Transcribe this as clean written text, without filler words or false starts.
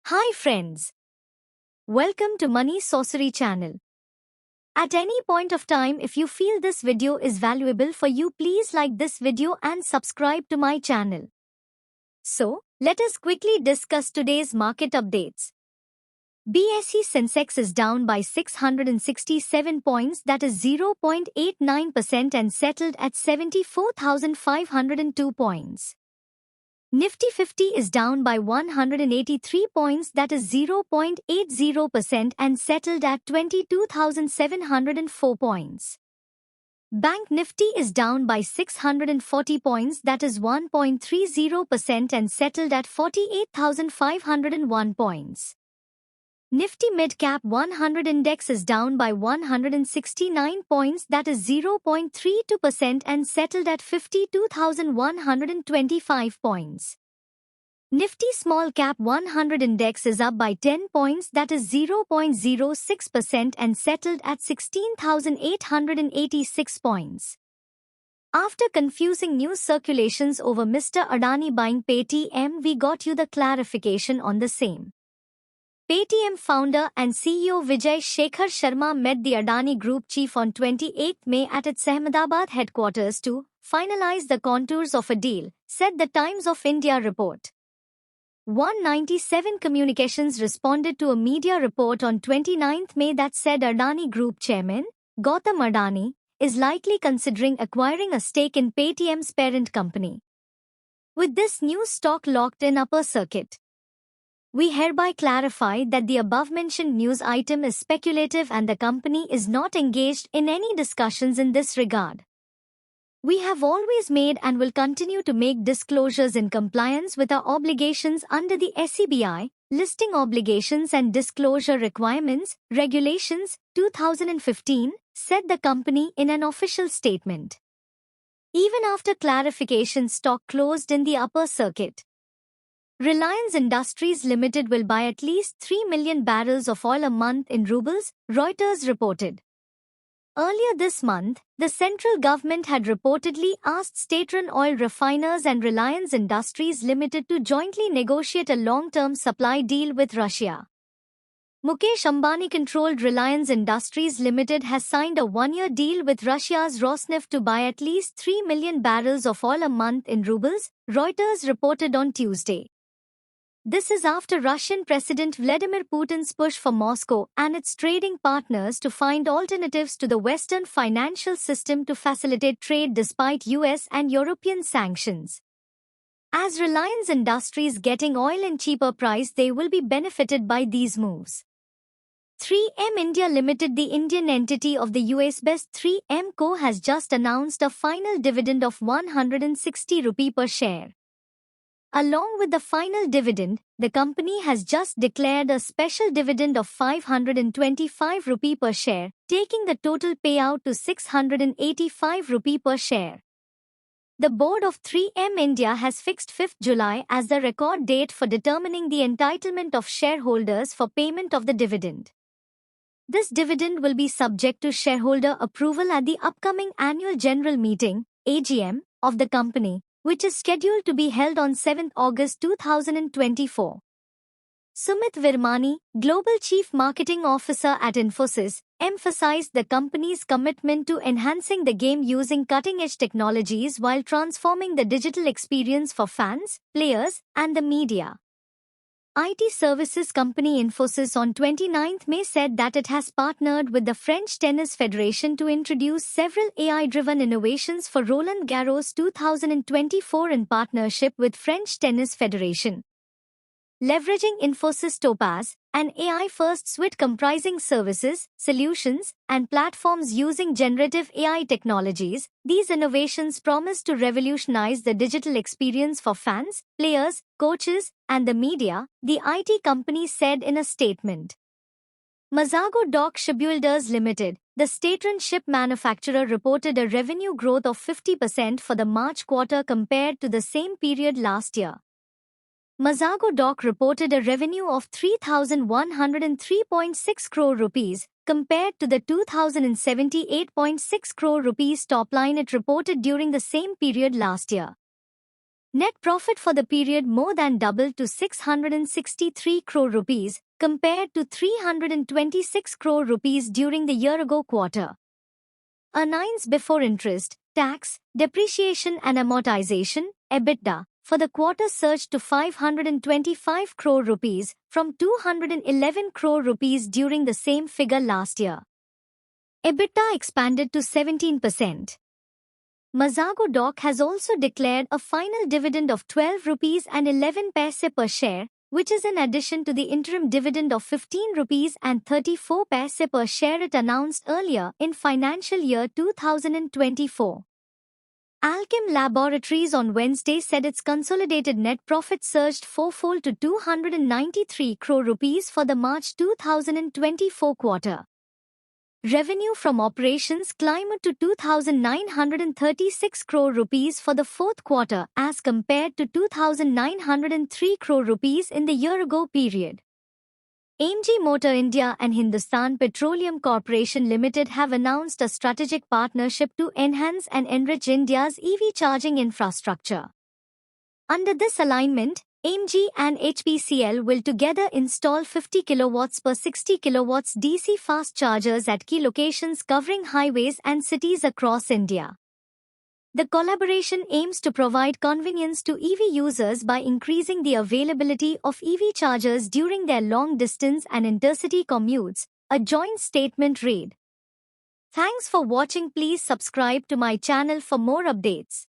Hi friends. Welcome to Money Sorcery channel. At any point of time, if you feel this video is valuable for you, please like this video and subscribe to my channel. So, let us quickly discuss today's market updates. BSE Sensex is down by 667 points, that is 0.89%, and settled at 74,502 points. Nifty 50 is down by 183 points, that is 0.80%, and settled at 22,704 points. Bank Nifty is down by 640 points, that is 1.30%, and settled at 48,501 points. Nifty Mid Cap 100 Index is down by 169 points, that is 0.32%, and settled at 52,125 points. Nifty Small Cap 100 Index is up by 10 points, that is 0.06%, and settled at 16,886 points. After confusing news circulations over Mr. Adani buying Paytm, we got you the clarification on the same. Paytm founder and CEO Vijay Shekhar Sharma met the Adani Group chief on 28 May at its Ahmedabad headquarters to finalize the contours of a deal, said the Times of India report. 197 Communications responded to a media report on 29 May that said Adani Group chairman, Gautam Adani, is likely considering acquiring a stake in Paytm's parent company. With this news stock locked in upper circuit, we hereby clarify that the above-mentioned news item is speculative and the company is not engaged in any discussions in this regard. We have always made and will continue to make disclosures in compliance with our obligations under the SEBI, Listing Obligations and Disclosure Requirements, Regulations, 2015, said the company in an official statement. Even after clarification, stock closed in the upper circuit. Reliance Industries Limited will buy at least 3 million barrels of oil a month in rubles, Reuters reported. Earlier this month, the central government had reportedly asked state-run oil refiners and Reliance Industries Limited to jointly negotiate a long-term supply deal with Russia. Mukesh Ambani-controlled Reliance Industries Limited has signed a one-year deal with Russia's Rosneft to buy at least 3 million barrels of oil a month in rubles, Reuters reported on Tuesday. This is after Russian President Vladimir Putin's push for Moscow and its trading partners to find alternatives to the Western financial system to facilitate trade despite US and European sanctions. As Reliance Industries getting oil in cheaper price, they will be benefited by these moves. 3M India Limited, the Indian entity of the US-based 3M Co., has just announced a final dividend of 160 rupee per share. Along with the final dividend, the company has just declared a special dividend of 525 rupee per share, taking the total payout to 685 rupee per share. The board of 3M India has fixed 5th July as the record date for determining the entitlement of shareholders for payment of the dividend. This dividend will be subject to shareholder approval at the upcoming annual general meeting, AGM, of the company, which is scheduled to be held on 7 August 2024. Sumit Virmani, Global Chief Marketing Officer at Infosys, emphasized the company's commitment to enhancing the game using cutting-edge technologies while transforming the digital experience for fans, players, and the media. IT services company Infosys on 29 May said that it has partnered with the French Tennis Federation to introduce several AI-driven innovations for Roland Garros 2024 in partnership with French Tennis Federation. Leveraging Infosys Topaz, an AI-first suite comprising services, solutions, and platforms using generative AI technologies, these innovations promise to revolutionize the digital experience for fans, players, coaches, and the media, the IT company said in a statement. Mazago Dock Shipbuilders Limited, the state-run ship manufacturer, reported a revenue growth of 50% for the March quarter compared to the same period last year. Mazago Dock reported a revenue of 3,103.6 crore rupees, compared to the 2,078.6 crore rupees top line it reported during the same period last year. Net profit for the period more than doubled to 663 crore rupees, compared to 326 crore rupees during the year-ago quarter. Earnings before interest, tax, depreciation and amortization, EBITDA, for the quarter surged to 525 crore rupees from 211 crore rupees during the same figure last year. EBITDA expanded to 17%. Mazago Dock has also declared a final dividend of 12 rupees and 11 paise per share, which is in addition to the interim dividend of 15 rupees and 34 paise per share it announced earlier in financial year 2024. Alkem Laboratories on Wednesday said its consolidated net profit surged fourfold to 293 crore rupees for the March 2024 quarter. Revenue from operations climbed to 2,936 crore rupees for the fourth quarter as compared to 2,903 crore rupees in the year-ago period. AMG Motor India and Hindustan Petroleum Corporation Limited have announced a strategic partnership to enhance and enrich India's EV charging infrastructure. Under this alignment, AMG and HPCL will together install 50 kW per 60 kW DC fast chargers at key locations covering highways and cities across India. The collaboration aims to provide convenience to EV users by increasing the availability of EV chargers during their long-distance and intercity commutes, a joint statement read. Thanks for watching. Please subscribe to my channel for more updates.